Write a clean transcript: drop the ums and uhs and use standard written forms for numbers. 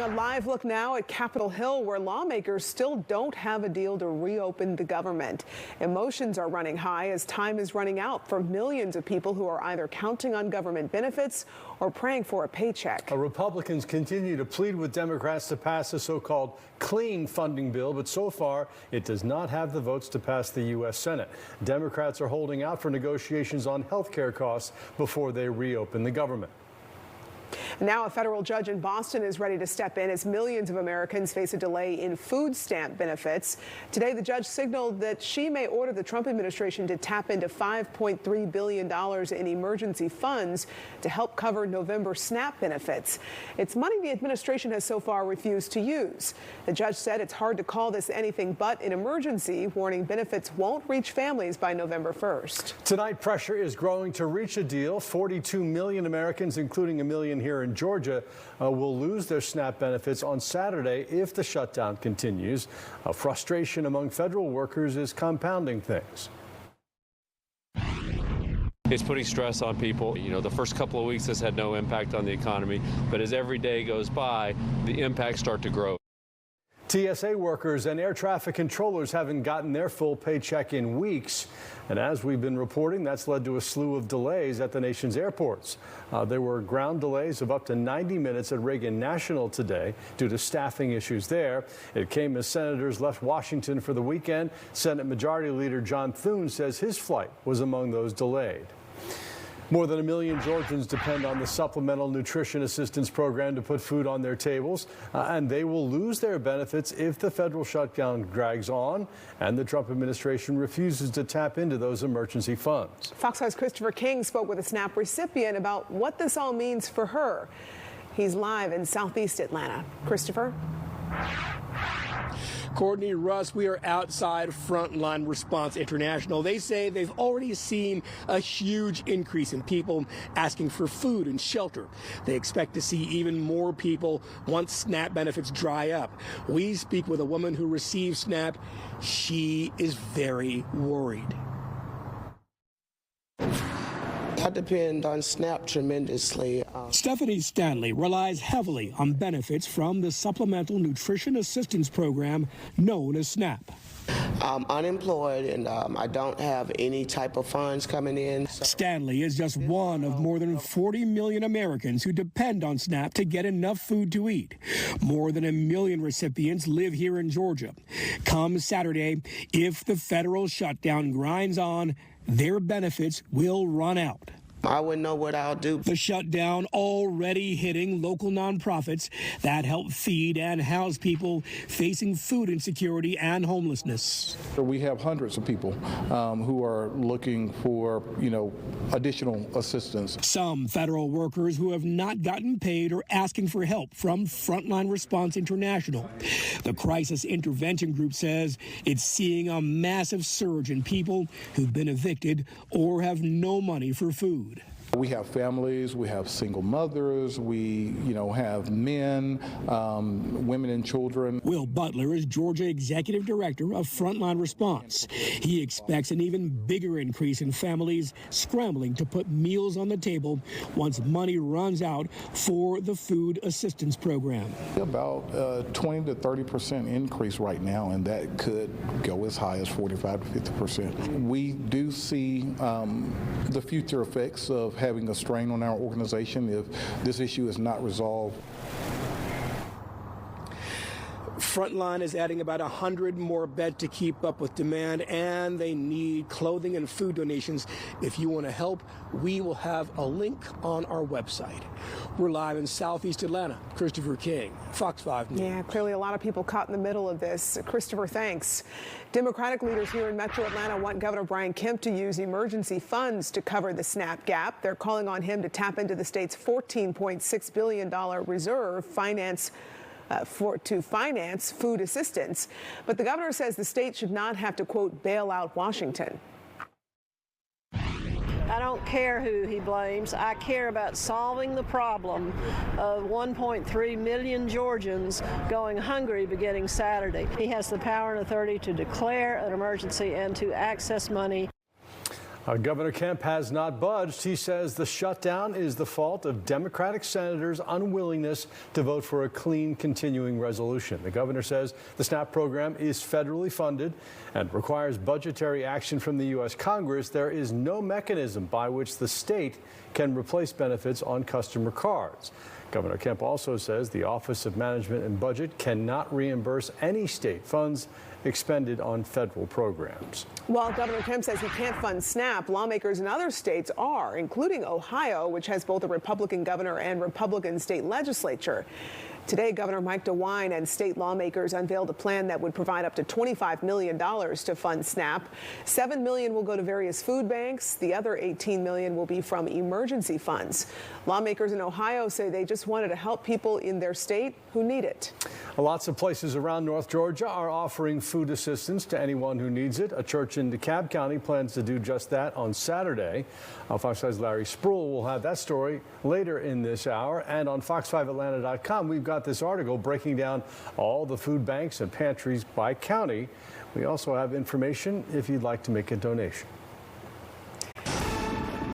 A live look now at Capitol Hill, where lawmakers still don't have a deal to reopen the government. Emotions are running high as time is running out for millions of people who are either counting on government benefits or praying for a paycheck. Republicans continue to plead with Democrats to pass a so-called clean funding bill, but so far it does not have the votes to pass the U.S. Senate. Democrats are holding out for negotiations on health care costs before they reopen the government. Now a federal judge in Boston is ready to step in as millions of Americans face a delay in food stamp benefits. Today, the judge signaled that she may order the Trump administration to tap into $5.3 billion in emergency funds to help cover November SNAP benefits. It's money the administration has so far refused to use. The judge said it's hard to call this anything but an emergency, warning benefits won't reach families by November 1st. Tonight, pressure is growing to reach a deal. 42 million Americans, including a million here in Georgia, will lose their SNAP benefits on Saturday if the shutdown continues. Frustration among federal workers is compounding things. It's putting stress on people. You know, the first couple of weeks this had no impact on the economy, but as every day goes by, the impacts start to grow. TSA workers and air traffic controllers haven't gotten their full paycheck in weeks. And as we've been reporting, that's led to a slew of delays at the nation's airports. There were ground delays of up to 90 minutes at Reagan National today due to staffing issues there. It came as senators left Washington for the weekend. Senate Majority Leader John Thune says his flight was among those delayed. More than 1 million Georgians depend on the Supplemental Nutrition Assistance Program to put food on their tables, and they will lose their benefits if the federal shutdown drags on and the Trump administration refuses to tap into those emergency funds. Fox 5's Christopher King spoke with a SNAP recipient about what this all means for her. He's live in southeast Atlanta. Christopher? Courtney, Russ, we are outside Frontline Response International. They say they've already seen a huge increase in people asking for food and shelter. They expect to see even more people once SNAP benefits dry up. We speak with a woman who received SNAP. She is very worried. I depend on SNAP tremendously. Stephanie Stanley relies heavily on benefits from the Supplemental Nutrition Assistance Program known as SNAP. I'm unemployed and I don't have any type of funds coming in. Stanley is just one of more than 40 million Americans who depend on SNAP to get enough food to eat. More than 1 million recipients live here in Georgia. Come Saturday, if the federal shutdown grinds on, their benefits will run out. I wouldn't know what I'll do. The shutdown already hitting local nonprofits that help feed and house people facing food insecurity and homelessness. We have hundreds of people who are looking for, additional assistance. Some federal workers who have not gotten paid are asking for help from Frontline Response International. The Crisis Intervention Group says it's seeing a massive surge in people who've been evicted or have no money for food. We have families, we have single mothers, we, have men, women and children. Will Butler is Georgia Executive Director of Frontline Response. He expects an even bigger increase in families scrambling to put meals on the table once money runs out for the food assistance program. About 20 to 30% increase right now, and that could go as high as 45 to 50%. We do see the future effects of having a strain on our organization if this issue is not resolved. Frontline is adding about 100 more beds to keep up with demand, and they need clothing and food donations. If you want to help, we will have a link on our website. We're live in southeast Atlanta. Christopher King, Fox 5 News. Yeah, clearly a lot of people caught in the middle of this. Christopher, thanks. Democratic leaders here in Metro Atlanta want Governor Brian Kemp to use emergency funds to cover the SNAP gap. They're calling on him to tap into the state's $14.6 billion reserve to finance food assistance. But the governor says the state should not have to, quote, bail out Washington. I don't care who he blames. I care about solving the problem of 1.3 million Georgians going hungry beginning Saturday. He has the power and authority to declare an emergency and to access money. Governor Kemp has not budged. He says the shutdown is the fault of Democratic senators' unwillingness to vote for a clean continuing resolution. The governor says the SNAP program is federally funded and requires budgetary action from the U.S. Congress. There is no mechanism by which the state can replace benefits on customer cards. Governor Kemp also says the Office of Management and Budget cannot reimburse any state funds expended on federal programs. While Governor Kemp says he can't fund SNAP, lawmakers in other states are, including Ohio, which has both a Republican governor and Republican state legislature. Today, Governor Mike DeWine and state lawmakers unveiled a plan that would provide up to $25 million to fund SNAP. $7 million will go to various food banks. The other $18 million will be from emergency funds. Lawmakers in Ohio say they just wanted to help people in their state who need it. Lots of places around North Georgia are offering food assistance to anyone who needs it. A church in DeKalb County plans to do just that on Saturday. Fox 5's Larry Spruill will have that story later in this hour. And on fox5atlanta.com, we've got this article breaking down all the food banks and pantries by county. We also have information if you'd like to make a donation.